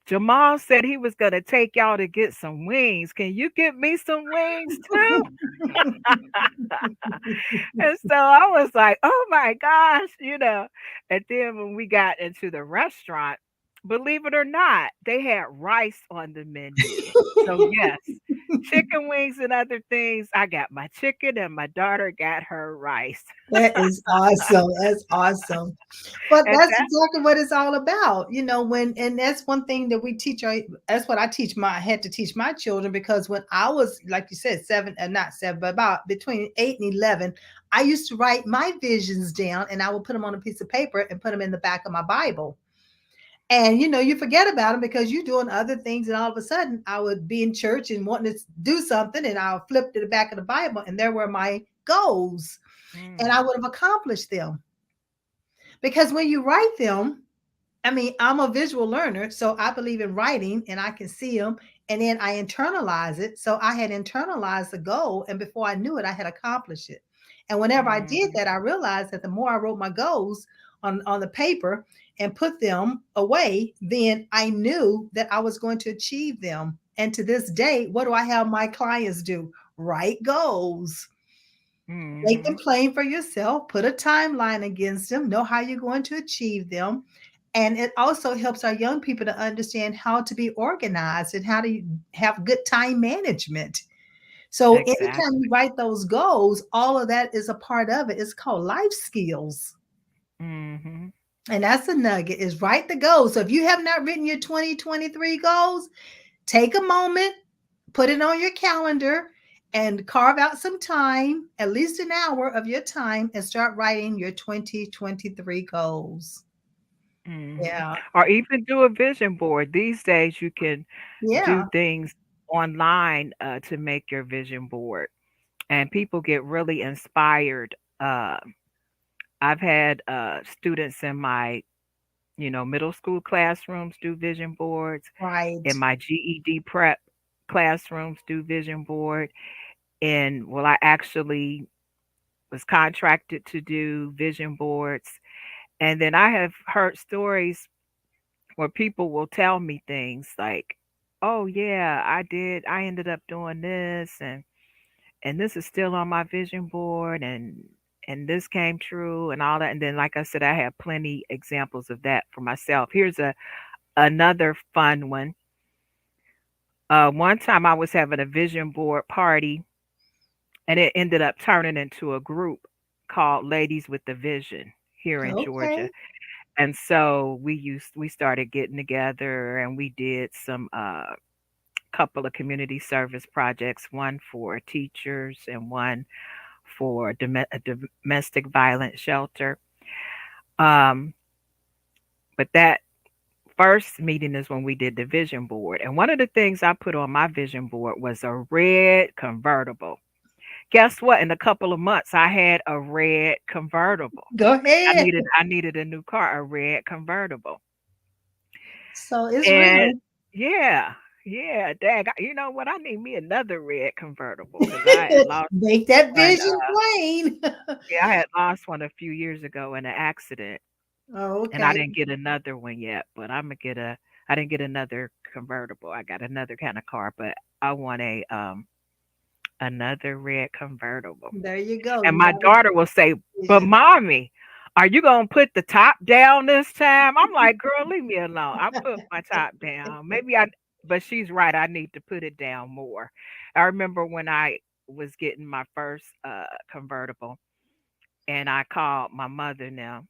Jamal said he was going to take y'all to get some wings. Can you get me some wings too?" And so I was like, "Oh my gosh." And then when we got into the restaurant, believe it or not, they had rice on the menu. So, yes, chicken wings and other things. I got my chicken and my daughter got her rice. That is awesome. That's awesome. But And that's that, exactly what it's all about, and that's one thing that we teach that's what I had to teach my children because when I was, like you said, seven, not seven, but about between 8 and 11, I used to write my visions down and I would put them on a piece of paper and put them in the back of my Bible. And you forget about them because you're doing other things, and all of a sudden I would be in church and wanting to do something, and I'll flip to the back of the Bible, and there were my goals, and I mm, would have accomplished them. Because when you write them, I mean, I'm a visual learner, so I believe in writing and I can see them and then I internalize it. So I had internalized the goal, and before I knew it, I had accomplished it. And whenever I did mm, that, I realized that the more I wrote my goals on the paper and put them away, then I knew that I was going to achieve them. And to this day, what do I have my clients do? Write goals. Make them mm, plain for yourself, put a timeline against them, know how you're going to achieve them. And it also helps our young people to understand how to be organized and how to have good time management. So anytime you exactly. write those goals, all of that is a part of it. It's called life skills. Hmm. And that's a nugget is write the goals. So if you have not written your 2023 goals, take a moment, put it on your calendar, and carve out some time, at least an hour of your time, and start writing your 2023 goals. Hmm. Yeah. Or even do a vision board. These days, you can do Yeah. things online to make your vision board, and people get really inspired. I've had students in my, middle school classrooms do vision boards, Right. in my GED prep classrooms do vision board, and well, I actually was contracted to do vision boards, and then I have heard stories where people will tell me things like, "Oh yeah, I ended up doing this," and this is still on my vision board, and this came true and all that. And then, like I said, I have plenty examples of that for myself. Here's a another fun one. One time I was having a vision board party, and it ended up turning into a group called Ladies with the Vision here in Georgia. Okay. And so we started getting together, and we did some couple of community service projects, one for teachers and one for a domestic violence shelter. Um, but that first meeting is when we did the vision board. And one of the things I put on my vision board was a red convertible. Guess what? In a couple of months, I had a red convertible. Go I ahead. needed I needed a new car, a red convertible. So it's And real. yeah, yeah, dang, you know what? I need me another red convertible because I had lost Make that one. vision plain. Yeah, I had lost one a few years ago in an accident, Oh, and I okay. didn't get another one yet. But I'm gonna get a. I didn't get another convertible. I got another kind of car, but I want a another red convertible. There you go. And You my got a daughter will say, "But vision. mommy, are you gonna put the top down this time?" I'm like, "Girl, leave me alone. I put my top down. Maybe I." But she's right. I need to put it down more. I remember when I was getting my first convertible, and I called my mother now,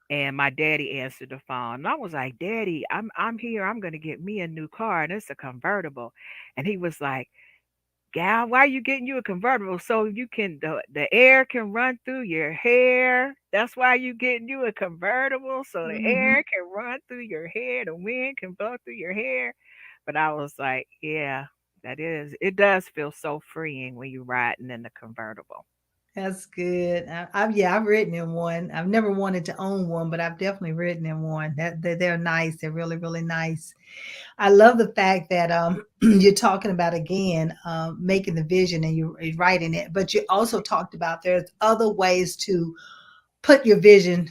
and my daddy answered the phone. And I was like, "Daddy, I'm here. I'm gonna get me a new car, and it's a convertible." And he was like, "Gal, why are you getting you a convertible so you can the air can run through your hair? That's why you getting you a convertible so the Mhm. air can run through your hair, the wind can blow through your hair." But I was like, "Yeah, that is. It does feel so freeing when you're riding in the convertible." That's good. Yeah, I've ridden in one. I've never wanted to own one, but I've definitely ridden in one. They're nice. They're really, really nice. I love the fact that you're talking about again making the vision and you're writing it, but you also talked about there's other ways to put your vision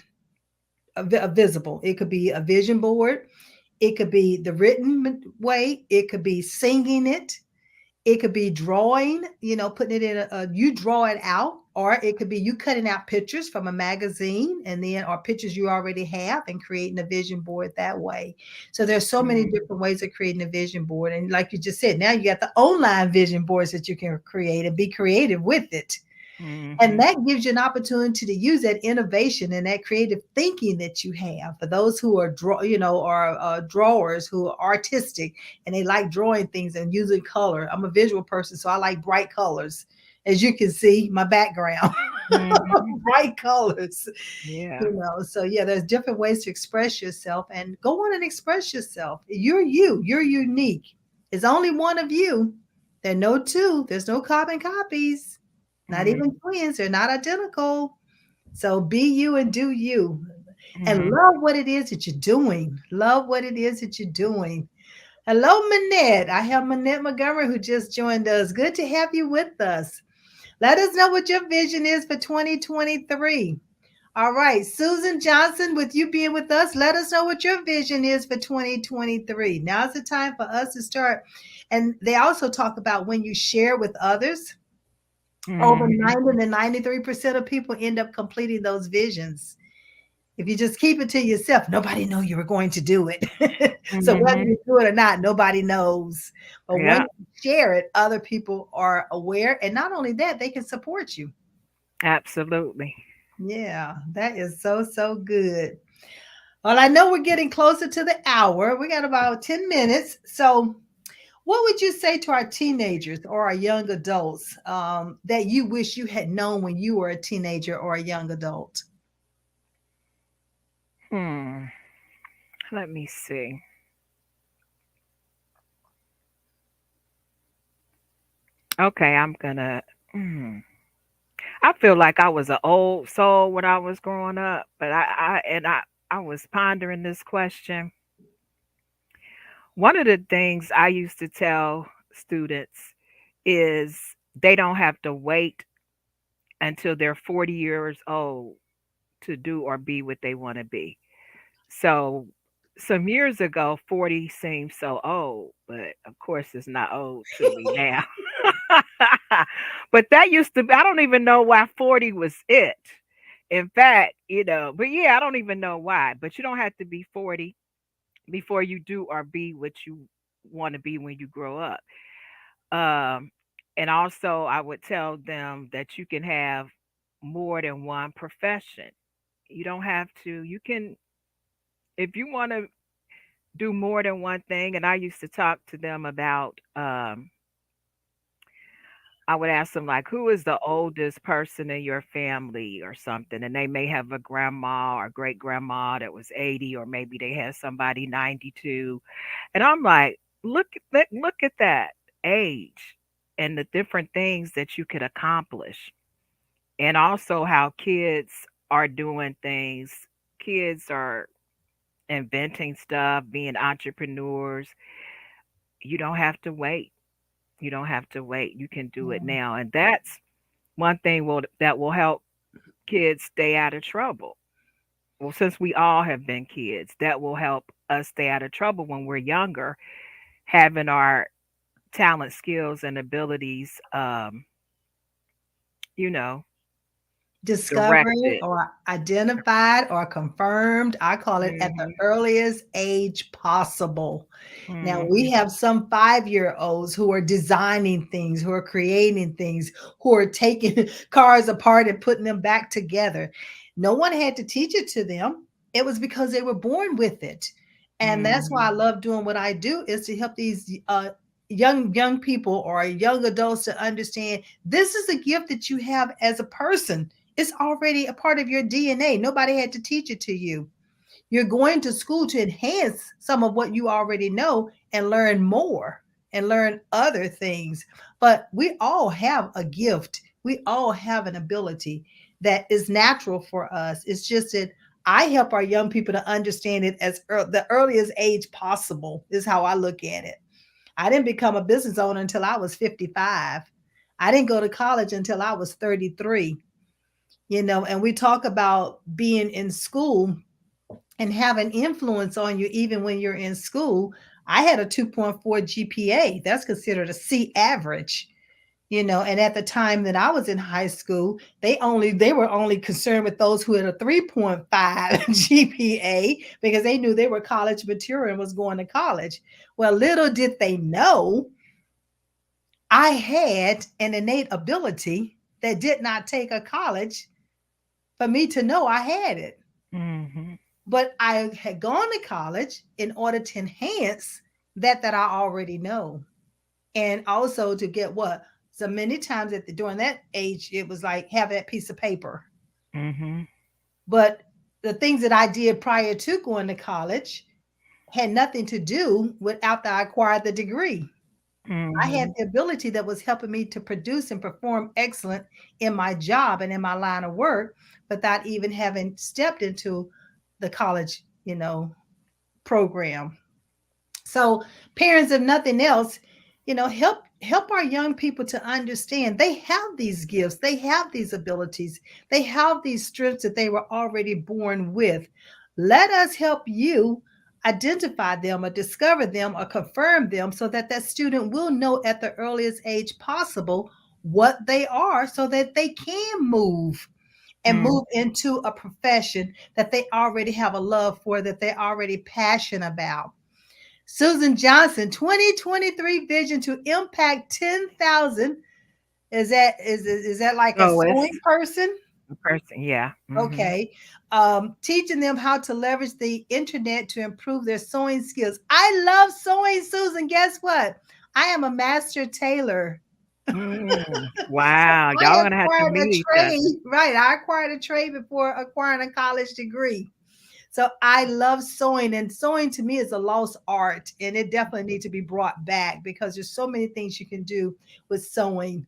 visible. It could be a vision board. It could be the written way. It could be singing it. It could be drawing, putting it in you draw it out, or it could be you cutting out pictures from a magazine and then, or pictures you already have and creating a vision board that way. So there's so many Mm, different ways of creating a vision board. And like you just said, now you got the online vision boards that you can create and be creative with it. And mhm, that gives you an opportunity to use that innovation and that creative thinking that you have. For those who are are drawers who are artistic and they like drawing things and using color. I'm a visual person, so I like bright colors. As you can see, my background, mhm. bright colors. Yeah. So yeah, there's different ways to express yourself, and go on and express yourself. You're you. You're unique. There's only one of you. There are no two. There's no carbon copies. Not Mm, even twins. They're not identical. So be you and do you. And mhm. love what it is that you're doing. Love what it is that you're doing. Hello, Manette. I have Manette Montgomery who just joined us. Good to have you with us. Let us know what your vision is for 2023. All right, Susan Johnson, with you being with us, let us know what your vision is for 2023. Now's the time for us to start. And they also talk about when you share with others, over Mhm, 90 to 93% of people end up completing those visions. If you just keep it to yourself, nobody know you were going to do it. So whether mhm. you do it or not, nobody knows. But when Yeah, you share it, other people are aware. And not only that, they can support you. absolutely. Yeah, that is so, so good. Well, I know we're getting closer to the hour. We got about 10 minutes. So, what would you say to our teenagers or our young adults that you wish you had known when you were a teenager or a young adult? Hmm. Let me see. Okay, I'm gonna. Mm. I feel like I was an old soul when I was growing up, but I was pondering this question. One of the things I used to tell students is they don't have to wait until they're 40 years old to do or be what they want to be. So some years ago, 40 seemed so old, but of course it's not old to me now. But that used to be, I don't even know why 40 was it. In fact, but yeah, I don't even know why. But you don't have to be 40 before you do or be what you want to be when you grow up. Um, and also, I would tell them that you can have more than one profession. You don't have to, you can, if you want to do more than one thing. And I used to talk to them about, I would ask them, like, who is the oldest person in your family or something? And they may have a grandma or great grandma that was 80, or maybe they had somebody 92. And I'm like, look at that age and the different things that you could accomplish. And also how kids are doing things. Kids are inventing stuff, being entrepreneurs. You don't have to wait. You don't have to wait. You can do it Mm. now. And that's one thing that will help kids stay out of trouble. Well, since we all have been kids, that will help us stay out of trouble when we're younger, having our talent, skills, and abilities, you know, Discovered directed. or identified or confirmed. I call it at the Mhm. earliest age possible. Now, we Mhm. have some 5-year-olds who are designing things, who are creating things, who are taking cars apart and putting them back together. No one had to teach it to them. It was because they were born with it. And that's why I Mhm. love doing what I do, is to help these young people or young adults to understand this is a gift that you have as a person. It's already a part of your DNA. Nobody had to teach it to you. You're going to school to enhance some of what you already know and learn more and learn other things. But we all have a gift. We all have an ability that is natural for us. It's just that I help our young people to understand it as the earliest age possible, is how I look at it. I didn't become a business owner until I was 55. I didn't go to college until I was 33. And we talk about being in school and have an influence on you even when you're in school. I had a 2.4 GPA. That's considered a C average. And at the time that I was in high school, they were only concerned with those who had a 3.5 GPA, because they knew they were college material and was going to college. Well, little did they know I had an innate ability that did not take a college for me to know I had it. Mhm. But I had gone to college in order to enhance that I already know. And also to get what? So many times during that age, it was like have that piece of paper. Mhm. But the things that I did prior to going to college had nothing to do with after I acquired the degree. I had Mhm. the ability that was helping me to produce and perform excellent in my job and in my line of work without even having stepped into the college, program. So parents, if nothing else, help our young people to understand they have these gifts, they have these abilities, they have these strengths that they were already born with. Let us help you identify them or discover them or confirm them, so that that student will know at the earliest age possible what they are, so that they can move Mhm. into a profession that they already have a love for, that they're already passionate about. Susan Johnson, 2023 vision to impact 10,000. Is that like a Oh, it's sewing person? a person. Yeah. Mhm. Okay. Teaching them how to leverage the internet to improve their sewing skills. I love sewing, Susan. Guess what? I am a master tailor. So Wow. I Y'all gonna have to acquired a meet each other. trade, right? I acquired a trade before acquiring a college degree. So I love sewing, and sewing to me is a lost art, and it definitely needs to be brought back because there's so many things you can do with sewing.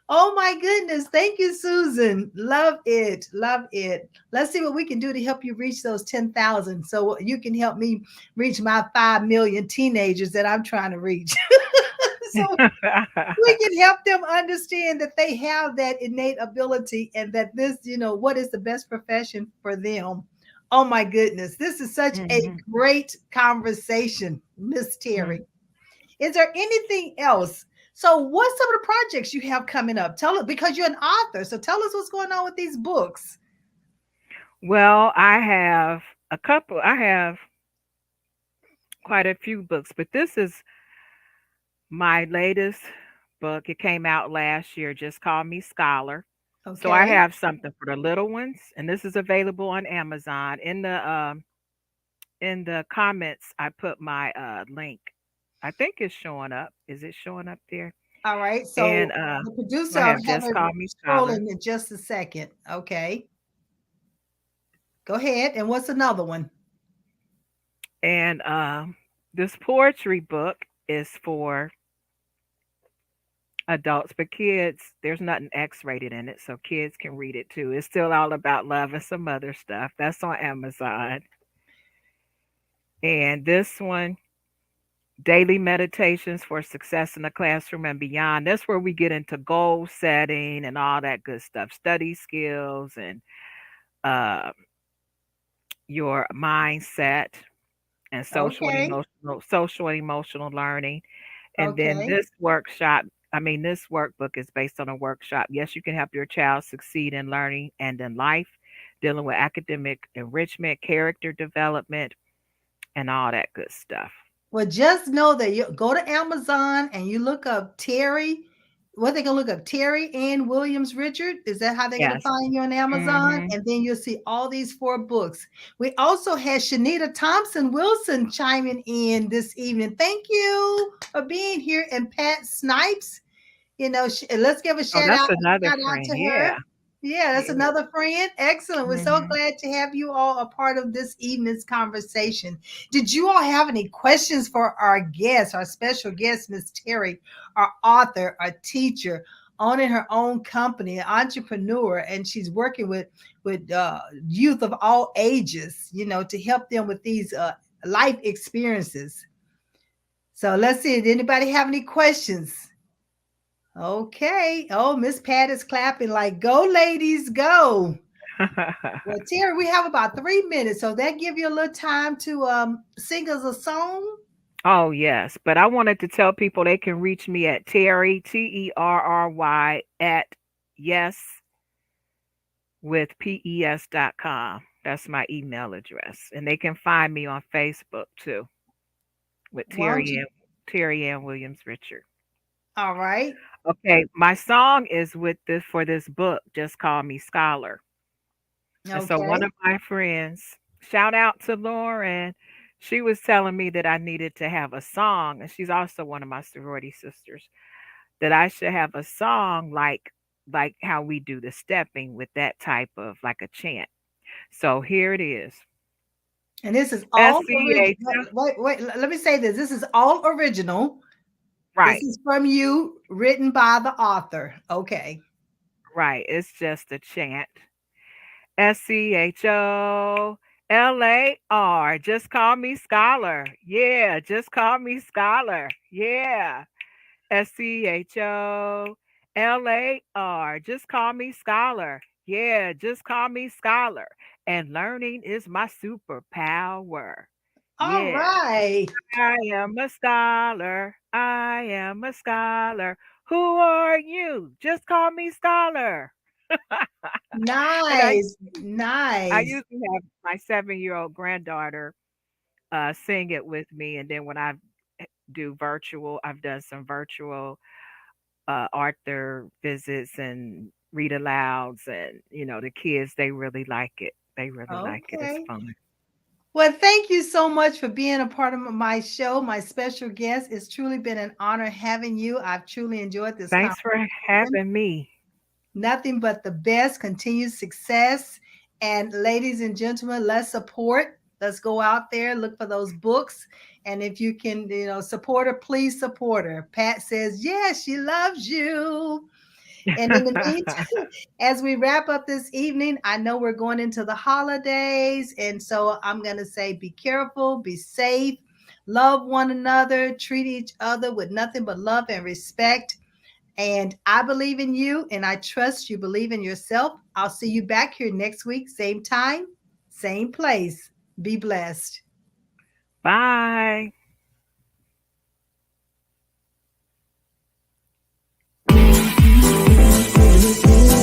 Oh my goodness. Thank you, Susan. Love it. Love it. Let's see what we can do to help you reach those 10,000 so you can help me reach my 5 million teenagers that I'm trying to reach. So we can help them understand that they have that innate ability, and that this, what is the best profession for them. Oh my goodness. This is such a Mhm. great conversation, Miss Terry. Mhm. Is there anything else? So, what's some of the projects you have coming up? Tell us because you're an author. So, tell us what's going on with these books. Well, I have a couple. I have quite a few books, but this is my latest book. It came out last year. Just Call Me Scholar. So I Okay. have something for the little ones, and this is available on Amazon. In the comments, I put my link. I think it's showing up. Is it showing up there? All right. And So, the I producer, I'll have have Just her Call Me Scholar, scrolling in just a second. Okay. Go ahead. And what's another one? and this poetry book is for adults, but kids, there's nothing X-rated in it, so kids can read it too. It's still all about love and some other stuff. That's on Amazon. And this one, Daily Meditations for Success in the Classroom and Beyond. That's where we get into goal setting and all that good stuff, study skills and uh, your mindset and Okay. social and emotional learning. And then Okay. this workshop, I mean, this workbook is based on a workshop. Yes, you can help your child succeed in learning and in life, dealing with academic enrichment, character development, and all that good stuff. Well, just know that you go to Amazon and you look up Terry. What they gonna look up? Terry Ann Williams Richard. Is that how they're gonna Yes. find you on Amazon? Hmm. And then you'll see all these four books. We also had Shanita Thompson Wilson chiming in this evening. Thank you for being here. And Pat Snipes, let's give a Oh, shout that's out, another shout out friend. to her. Yeah. Yeah, that's Yeah. another friend. Excellent. We're so Hmm. glad to have you all a part of this evening's conversation. Did you all have any questions for our guest, our special guest, Miss Terry, our author, our teacher, owning her own company, an entrepreneur, and she's working with youth of all ages, to help them with these life experiences. So let's see. Did anybody have any questions? Okay. Oh, Miss Pat is clapping like, go, ladies, go. Well, Terry, we have about 3 minutes, so that give you a little time to sing us a song. Oh, yes. But I wanted to tell people they can reach me at Terry, Terry, at yes with pes.com. That's my email address. And they can find me on Facebook too with Why don't you? Terry Ann Williams Richard. All right. Okay, my song is with this for this book, Just Call Me Scholar. And so one Okay. of my friends, shout out to Lauren, she was telling me that I needed to have a song, and she's also one of my sorority sisters, that I should have a song like how we do the stepping with that type of like a chant. So here it is. And this is S all C original. H. Wait. Let me say this. This is all original. This Right, is from you, written by the author. Okay. right. It's just a chant. Scholar. Just call me Scholar. Yeah, just call me Scholar. Yeah. Scholar. Just call me Scholar. Yeah, just call me Scholar. And learning is my superpower. All Yeah. right. I am a scholar. I am a scholar. Who are you? Just call me Scholar. And Nice. I Nice. usually have my 7-year-old granddaughter sing it with me, and then when I do virtual, I've done some virtual Arthur visits and read alouds, and the kids they really like it. They really like it. It's Okay. fun. Well, thank you so much for being a part of my show, my special guest. It's truly been an honor having you. I've truly enjoyed this Thanks for conversation. having me. Nothing but the best, continued success. And ladies and gentlemen, let's support. Let's go out there, look for those books. And if you can, support her, please support her. Pat says, yes, she loves you. And in the meantime, as we wrap up this evening, I know we're going into the holidays. And so I'm going to say be careful, be safe, love one another, treat each other with nothing but love and respect. And I believe in you, and I trust you believe in yourself. I'll see you back here next week, same time, same place. Be blessed. Bye. with me.